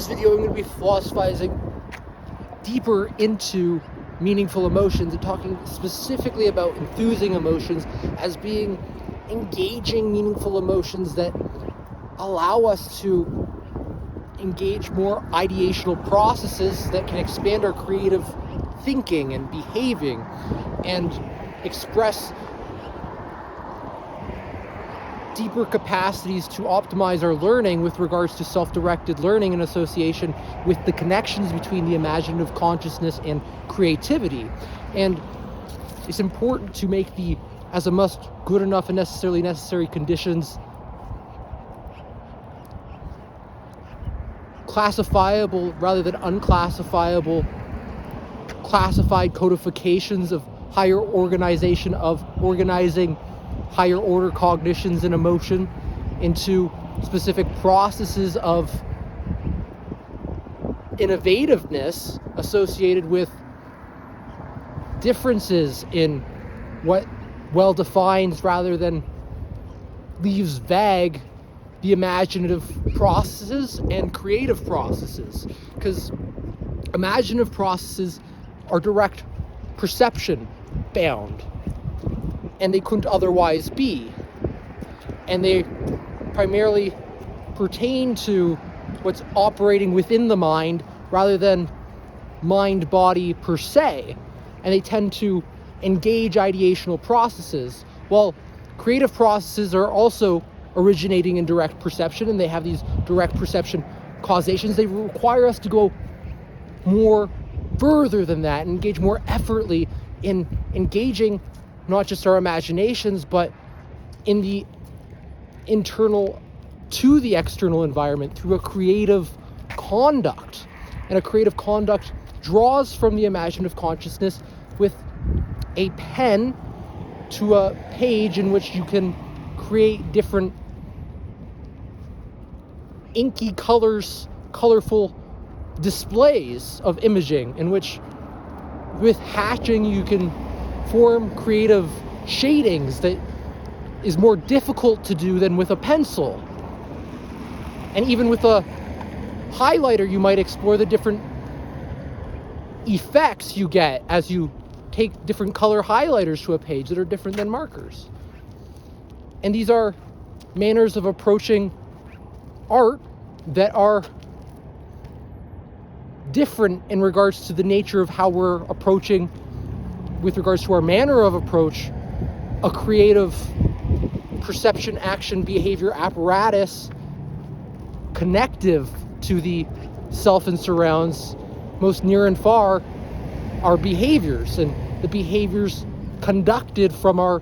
this video, I'm going to be philosophizing deeper into meaningful emotions and talking specifically about enthusing emotions as being engaging, meaningful emotions that allow us to engage more ideational processes that can expand our creative thinking and behaving and express deeper capacities to optimize our learning with regards to self-directed learning in association with the connections between the imaginative consciousness and creativity. And it's important to make the as a must good enough and necessarily necessary conditions classifiable rather than unclassifiable, classified codifications of higher organization of organizing higher order cognitions and emotion into specific processes of innovativeness associated with differences in what well defines rather than leaves vague the imaginative processes and creative processes, because imaginative processes are direct perception bound and they couldn't otherwise be, and they primarily pertain to what's operating within the mind rather than mind-body per se, and they tend to engage ideational processes, while creative processes are also originating in direct perception, and they have these direct perception causations. They require us to go more further than that and engage more effortly in engaging not just our imaginations, but in the internal to the external environment through a creative conduct. And a creative conduct draws from the imaginative consciousness with a pen to a page in which you can create different inky colors, colorful displays of imaging, in which with hatching you can form creative shadings that is more difficult to do than with a pencil. And even with a highlighter, you might explore the different effects you get as you take different color highlighters to a page that are different than markers. And these are manners of approaching art that are different in regards to the nature of how we're approaching, with regards to our manner of approach, a creative perception, action, behavior apparatus connective to the self and surrounds, most near and far, our behaviors, and the behaviors conducted from our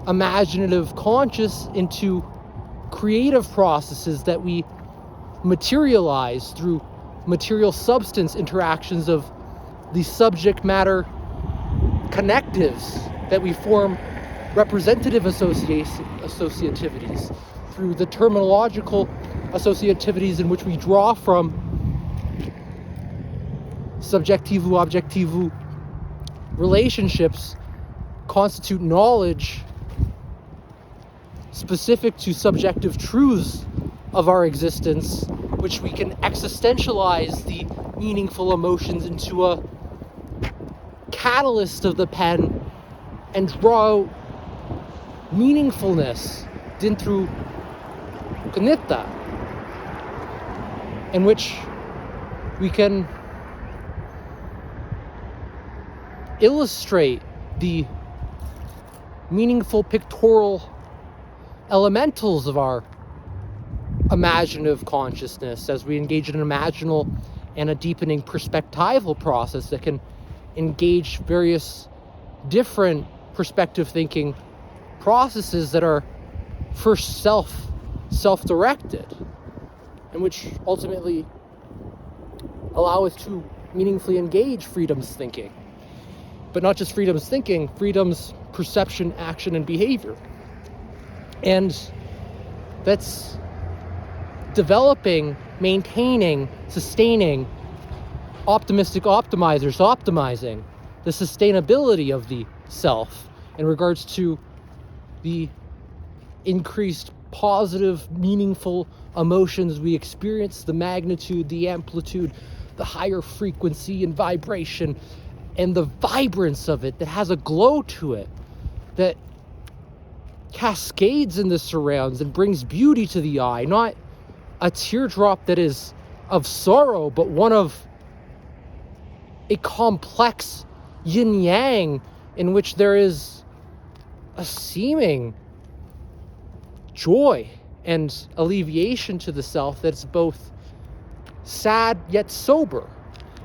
imaginative conscious into creative processes that we materialize through material substance interactions of the subject matter connectives that we form representative associativities through the terminological associativities in which we draw from subjectivo-objectivo relationships constitute knowledge specific to subjective truths of our existence, which we can existentialize the meaningful emotions into a catalyst of the pen and draw out meaningfulness dentro caneta, in which we can illustrate the meaningful pictorial elementals of our imaginative consciousness as we engage in an imaginal and a deepening perspectival process that can engage various different perspective thinking processes that are first self-directed, and which ultimately allow us to meaningfully engage freedom's thinking. But not just freedom's thinking, freedom's perception, action, and behavior. And that's developing, maintaining, sustaining optimistic optimizers, optimizing the sustainability of the self in regards to the increased positive, meaningful emotions we experience, the magnitude, the amplitude, the higher frequency and vibration, and the vibrance of it that has a glow to it, that cascades in the surrounds and brings beauty to the eye, not a teardrop that is of sorrow, but one of a complex yin-yang in which there is a seeming joy and alleviation to the self that's both sad yet sober,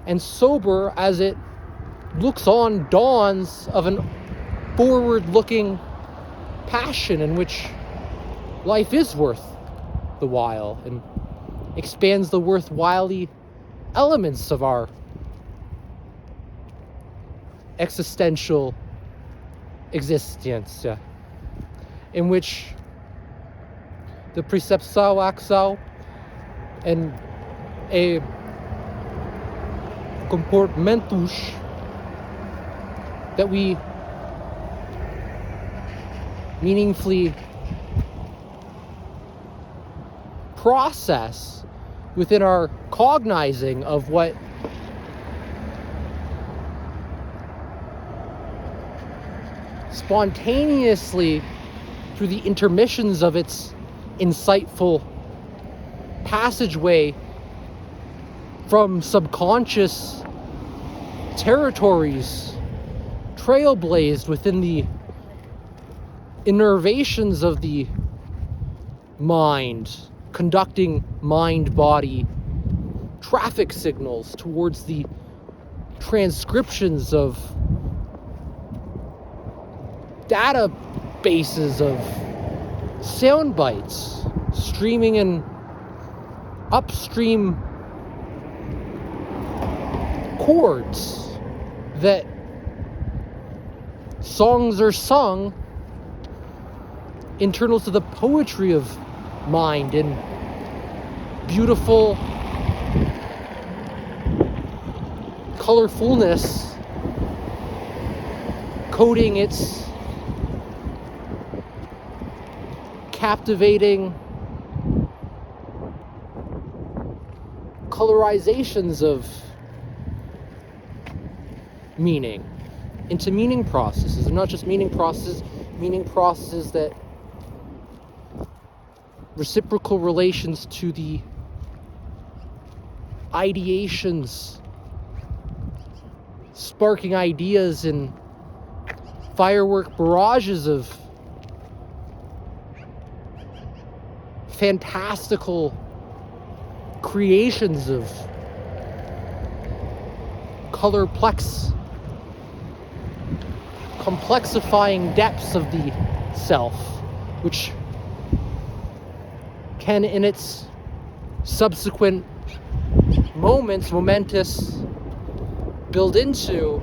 and sober as it looks on dawns of an forward-looking passion in which life is worth the while and expands the worthwhile elements of our existential existence, in which the perspectival and a comportamentos that we meaningfully process within our cognizing of what spontaneously, through the intermissions of its insightful passageway from subconscious territories, trailblazed within the innervations of the mind, conducting mind-body traffic signals towards the transcriptions of databases of sound bites streaming in upstream chords, that songs are sung internal to the poetry of mind in beautiful colorfulness, coding its captivating colorizations of meaning into meaning processes, and not just meaning processes that reciprocal relations to the ideations, sparking ideas in firework barrages of fantastical creations of complexifying depths of the self, which can in its subsequent moments, momentous, build into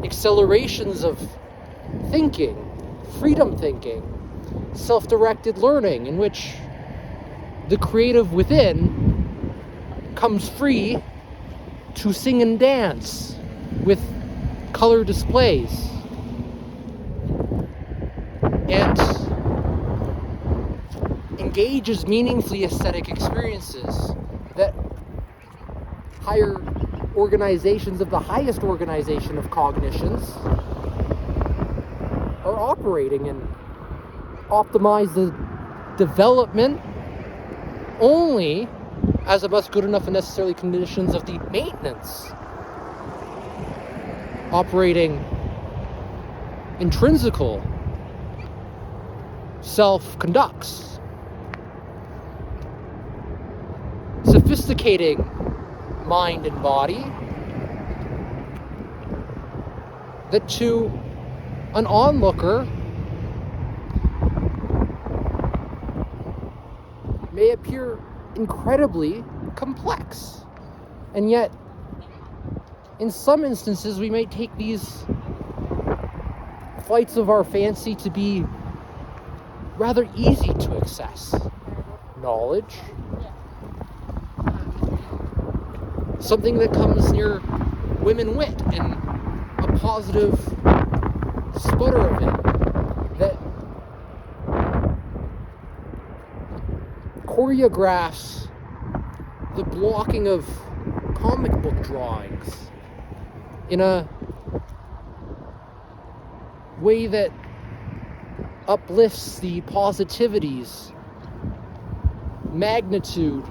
accelerations of thinking, freedom thinking, self-directed learning, in which the creative within comes free to sing and dance with color displays and engages meaningfully aesthetic experiences that higher organizations of the highest organization of cognitions are operating, and optimize the development only as it must good enough and necessarily conditions of the maintenance. Operating intrinsical self conducts. Sophisticating mind and body that to an onlooker may appear incredibly complex. And yet, in some instances, we may take these flights of our fancy to be rather easy to access. Knowledge. Something that comes near women wit and a positive sputter of it that choreographs the blocking of comic book drawings in a way that uplifts the positivities, magnitude,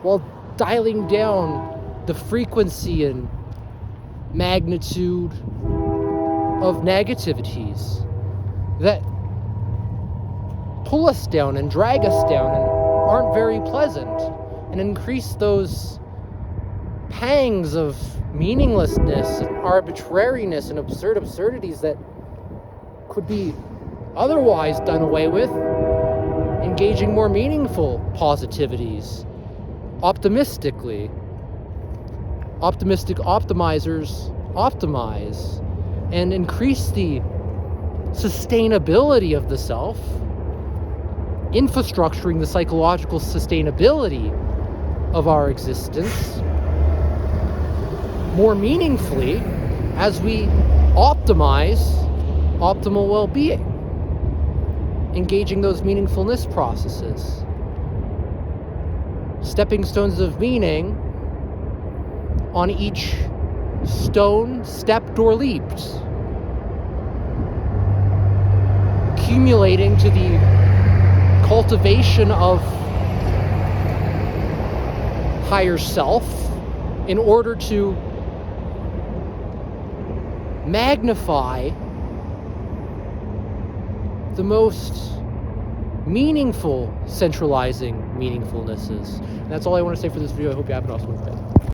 while dialing down the frequency and magnitude of negativities that pull us down and drag us down and aren't very pleasant, and increase those pangs of meaninglessness and arbitrariness and absurdities that could be otherwise done away with, engaging more meaningful positivities, optimistically. Optimistic optimizers optimize and increase the sustainability of the self, infrastructuring the psychological sustainability of our existence more meaningfully as we optimize optimal well-being, engaging those meaningfulness processes. Stepping stones of meaning on each stone stepped or leaped, accumulating to the cultivation of higher self in order to magnify the most meaningful centralizing meaningfulnesses. And that's all I want to say for this video. I hope you have an awesome day.